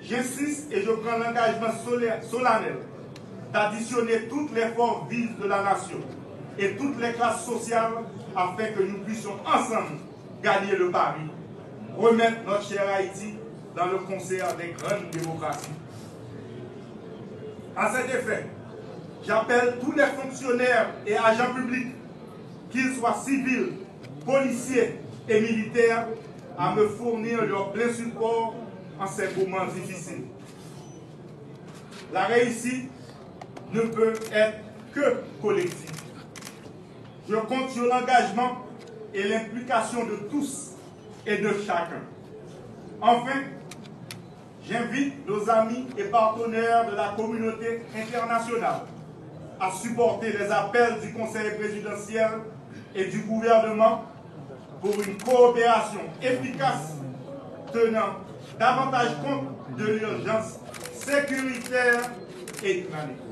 J'insiste et je prends l'engagement solennel d'additionner toutes les forces vives de la nation et toutes les classes sociales afin que nous puissions ensemble gagner le pari, remettre notre cher Haïti dans le concert des grandes démocraties. À cet effet, j'appelle tous les fonctionnaires et agents publics, qu'ils soient civils, policiers et militaires, à me fournir leur plein support en ces moments difficiles. La réussite ne peut être que collective. Je compte sur l'engagement et l'implication de tous et de chacun. Enfin, j'invite nos amis et partenaires de la communauté internationale à supporter les appels du Conseil présidentiel et du gouvernement pour une coopération efficace tenant davantage compte de l'urgence sécuritaire et humanitaire.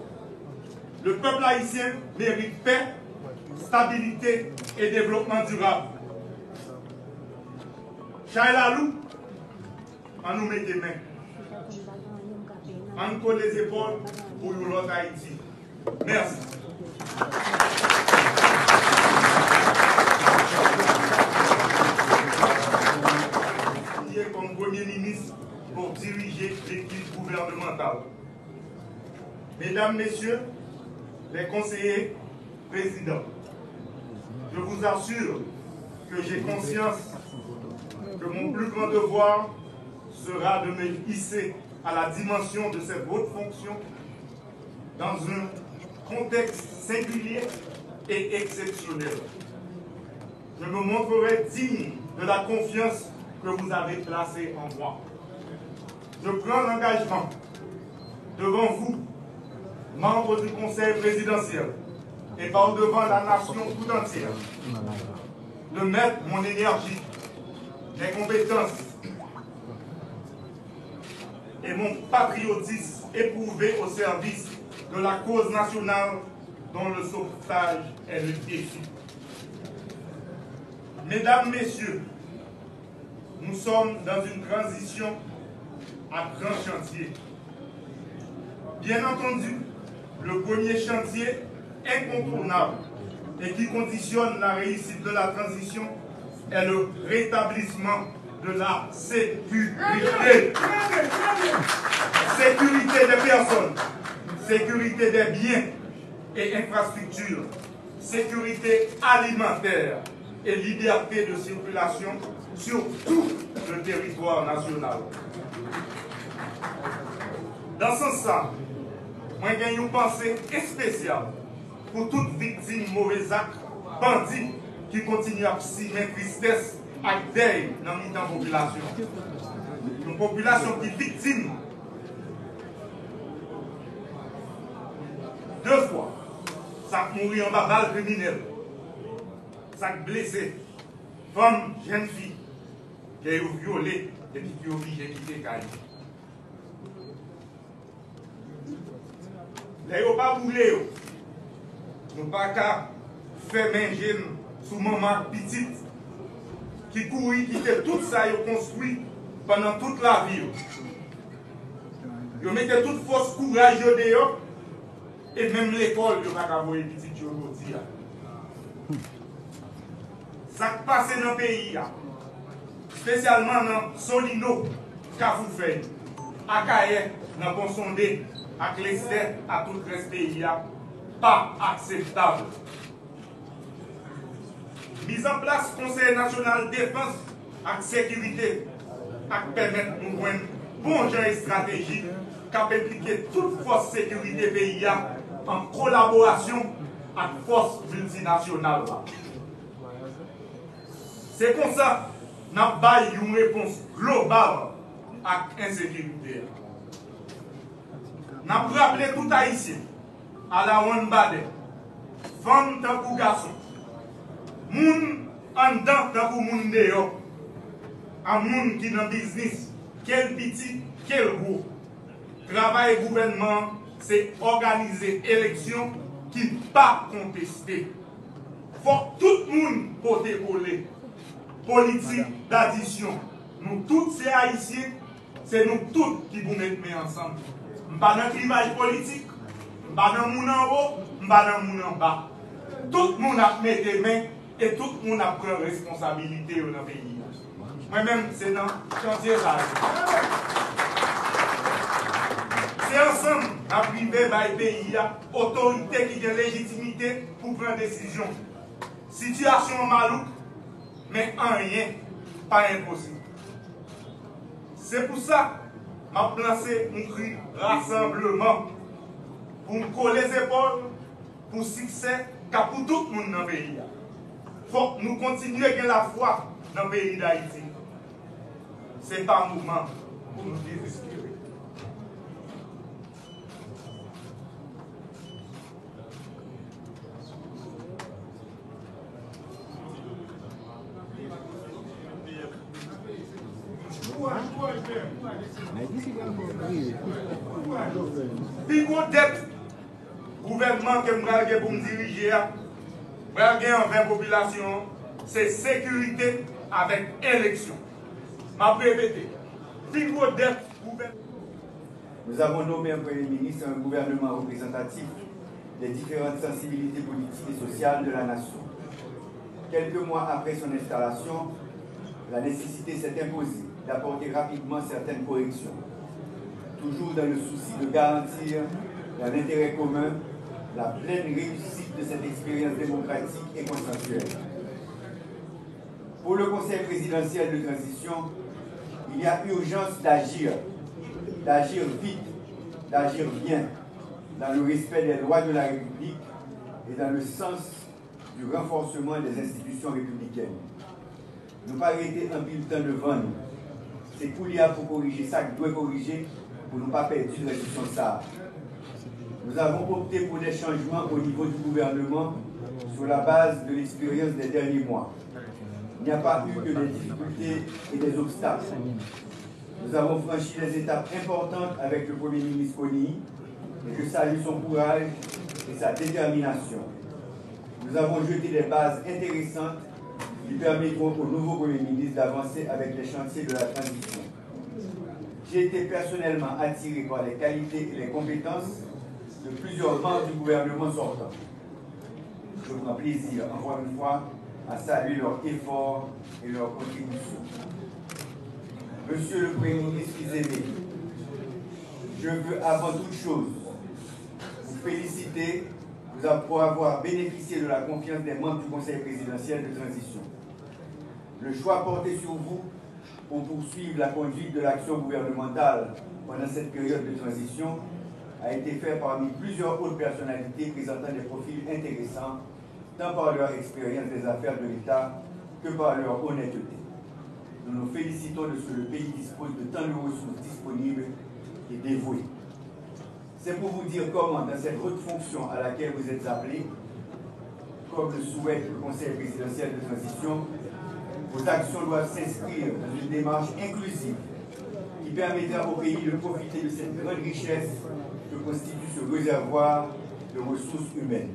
Le peuple haïtien mérite paix, stabilité et développement durable. Chailalou, on nous met des mains. On nous colle les épaules pour l'autre Haïti. Merci. Comme Premier ministre pour diriger l'équipe gouvernementale. Mesdames, Messieurs, les conseillers présidents, je vous assure que j'ai conscience que mon plus grand devoir sera de me hisser à la dimension de cette haute fonction dans un contexte singulier et exceptionnel. Je me montrerai digne de la confiance que vous avez placée en moi. Je prends l'engagement devant vous, membres du Conseil présidentiel, et par devant la nation tout entière, de mettre mon énergie, mes compétences et mon patriotisme éprouvé au service de la cause nationale dont le sauvetage est le défi. Mesdames, Messieurs, nous sommes dans une transition à grand chantier. Bien entendu, le premier chantier incontournable et qui conditionne la réussite de la transition est le rétablissement de la sécurité. Sécurité des personnes, sécurité des biens et infrastructures, sécurité alimentaire et liberté de circulation sur tout le territoire national. Dans ce sens, moi j'ai une pensée spéciale pour toute victime mauvais actes, bandits qui continuent à simer tristesse et deuil dans la population. Une population qui est victime deux fois. Ça mourir en bas balle criminelle. Ça blessé. Femme, jeune fille, qui est violée et qui est obligée de quitter Caille. Les n'ont pas boulé. Nous n'avons pas qu'à faire manger sous maman petite qui courit, qui était tout ça, ils construit pendant toute la vie. Ils mettaient toute force courage dehors et même l'école, ils n'ont pas qu'à voir les petites aujourd'hui. Ça qui passe dans le pays, spécialement dans Solino, Kafoufei, à Kaye, dans Ponsondé, à Clester, à tout le reste du pays, pas acceptable. Mise en place Conseil national de défense et sécurité, qui permettre de nous joindre bon genre stratégique, qui impliquer toute force sécurité pays en collaboration avec force multinationale. C'est comme ça que nous avons une réponse globale à l'insécurité. Nous avons rappelé tout haïtien à la Wanbade, femme tant que garçon, moun en dedans tant que moun dehors, un moun qui dans le business, quel petit, quel gros. Travail gouvernement, c'est organiser élection qui n'est pas contestée. Il faut que tout le monde porte coller. Politique d'addition. Nous tous ces haïtiens c'est nous tous qui vous mettons ensemble. Je ne suis pas dans le clivage politique, je ne suis pas dans le monde en haut, je ne suis pas dans le monde en bas. Tout le monde a mis des mains et tout le monde a pris responsabilité dans le pays. Moi-même, c'est dans le chantier là. C'est ensemble, à privé par le pays, autorité qui a légitimité pour prendre des décisions. Situation malouque, mais en rien, pas impossible. C'est pour ça que je lancé un cri rassemblement pour me coller les épaules pour succès car pour tout le monde dans le pays. Il faut que nous continuions à avoir la foi dans le pays d'Haïti. Ce n'est pas un mouvement pour nous désespérer. Puis gros dette gouvernement que je pour me diriger, envers la population, c'est sécurité avec élection. Je vais répéter. Puis gros dette gouvernement. Nous avons nommé un Premier ministre, un gouvernement représentatif des différentes sensibilités politiques et sociales de la nation. Quelques mois après son installation, la nécessité s'est imposée d'apporter rapidement certaines corrections, toujours dans le souci de garantir, dans l'intérêt commun, la pleine réussite de cette expérience démocratique et consensuelle. Pour le Conseil présidentiel de transition, il y a urgence d'agir vite, d'agir bien, dans le respect des lois de la République et dans le sens du renforcement des institutions républicaines. Ne pas arrêter un bulletin de vente. C'est pour corriger ça qu'il doit corriger pour ne pas perdre la gestion de ça. Nous avons opté pour des changements au niveau du gouvernement sur la base de l'expérience des derniers mois. Il n'y a pas eu que des difficultés et des obstacles. Nous avons franchi des étapes importantes avec le Premier ministre Kony et je salue son courage et sa détermination. Nous avons jeté des bases intéressantes qui permettront au nouveau Premier ministre d'avancer avec les chantiers de la transition. J'ai été personnellement attiré par les qualités et les compétences de plusieurs membres du gouvernement sortant. Je prends plaisir, encore une fois, à saluer leurs efforts et leurs contributions. Monsieur le Premier ministre Izeme, je veux avant toute chose vous féliciter pour avoir bénéficié de la confiance des membres du Conseil présidentiel de transition. Le choix porté sur vous pour poursuivre la conduite de l'action gouvernementale pendant cette période de transition a été fait parmi plusieurs autres personnalités présentant des profils intéressants, tant par leur expérience des affaires de l'État que par leur honnêteté. Nous nous félicitons de ce que le pays dispose de tant de ressources disponibles et dévouées. C'est pour vous dire comment, dans cette haute fonction à laquelle vous êtes appelés, comme le souhaite le Conseil présidentiel de transition, vos actions doivent s'inscrire dans une démarche inclusive qui permettra au pays de profiter de cette grande richesse que constitue ce réservoir de ressources humaines.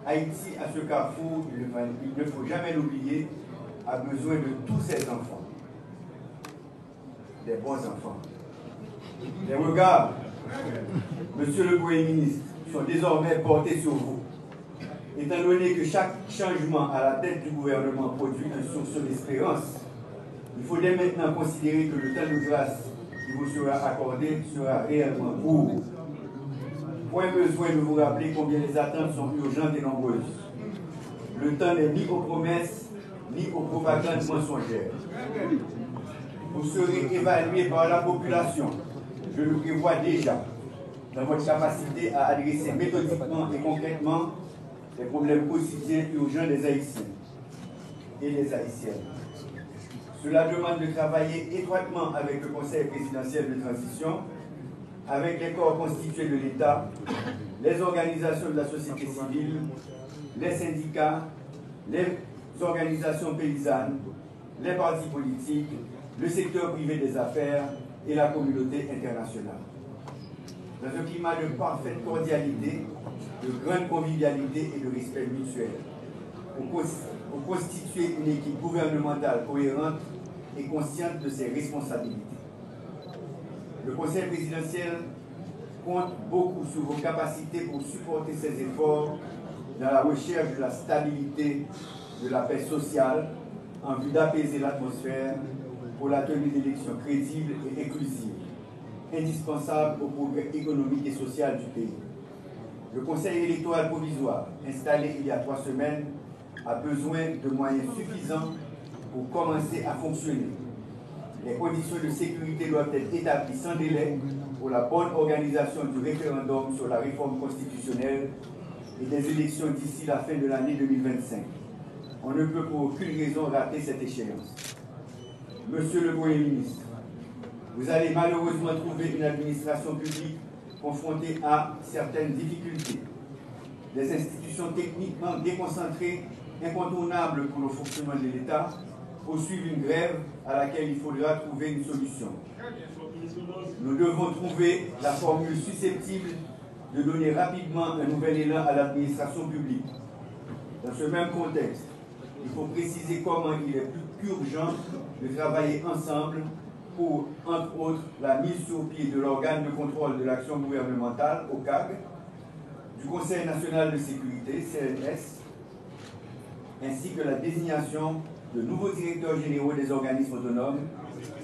Haïti, à ce carrefour, il ne faut jamais l'oublier, a besoin de tous ses enfants, des bons enfants. Les regards, Monsieur le Premier ministre, sont désormais portés sur vous. Étant donné que chaque changement à la tête du gouvernement produit une source d'espérance, il faut dès maintenant considérer que le temps de grâce qui vous sera accordé sera réellement court. Point besoin de vous rappeler combien les attentes sont urgentes et nombreuses. Le temps n'est ni aux promesses, ni aux propagandes mensongères. Vous serez évalué par la population, je le prévois déjà, dans votre capacité à adresser méthodiquement et concrètement les problèmes quotidiens urgents des Haïtiens et des Haïtiennes. Cela demande de travailler étroitement avec le Conseil présidentiel de transition, avec les corps constitués de l'État, les organisations de la société civile, les syndicats, les organisations paysannes, les partis politiques, le secteur privé des affaires et la communauté internationale. Dans un climat de parfaite cordialité, de grande convivialité et de respect mutuel, pour constituer une équipe gouvernementale cohérente et consciente de ses responsabilités. Le Conseil présidentiel compte beaucoup sur vos capacités pour supporter ces efforts dans la recherche de la stabilité, de la paix sociale, en vue d'apaiser l'atmosphère pour la tenue d'élections crédibles et inclusives, indispensables au progrès économique et social du pays. Le Conseil électoral provisoire, installé il y a 3 semaines, a besoin de moyens suffisants pour commencer à fonctionner. Les conditions de sécurité doivent être établies sans délai pour la bonne organisation du référendum sur la réforme constitutionnelle et des élections d'ici la fin de l'année 2025. On ne peut pour aucune raison rater cette échéance. Monsieur le Premier ministre, vous allez malheureusement trouver une administration publique confrontée à certaines difficultés. Des institutions techniquement déconcentrées, incontournables pour le fonctionnement de l'État, poursuivent une grève à laquelle il faudra trouver une solution. Nous devons trouver la formule susceptible de donner rapidement un nouvel élan à l'administration publique. Dans ce même contexte, il faut préciser comment il est plus qu'urgent de travailler ensemble pour, entre autres, la mise sur pied de l'organe de contrôle de l'action gouvernementale, OCAG, du Conseil national de sécurité, CNS, ainsi que la désignation de nouveaux directeurs généraux des organismes autonomes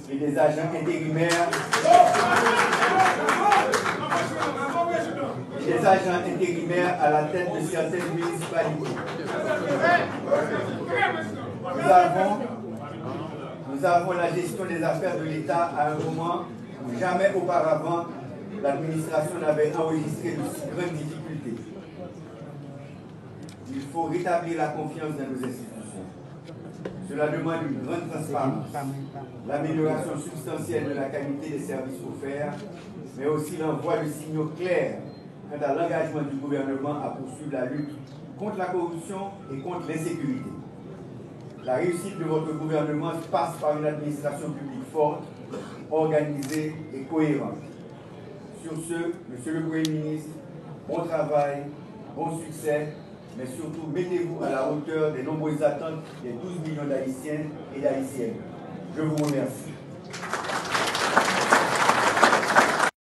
et des agents intérimaires à la tête de certaines municipalités. Nous avons la gestion des affaires de l'État à un moment où jamais auparavant l'administration n'avait enregistré de si grandes difficultés. Il faut rétablir la confiance dans nos institutions. Cela demande une grande transparence, l'amélioration substantielle de la qualité des services offerts, mais aussi l'envoi de signaux clairs quant à l'engagement du gouvernement à poursuivre la lutte contre la corruption et contre l'insécurité. La réussite de votre gouvernement passe par une administration publique forte, organisée et cohérente. Sur ce, Monsieur le Premier ministre, bon travail, bon succès, mais surtout mettez-vous à la hauteur des nombreuses attentes des 12 millions d'Haïtiens et d'Haïtiennes. Je vous remercie.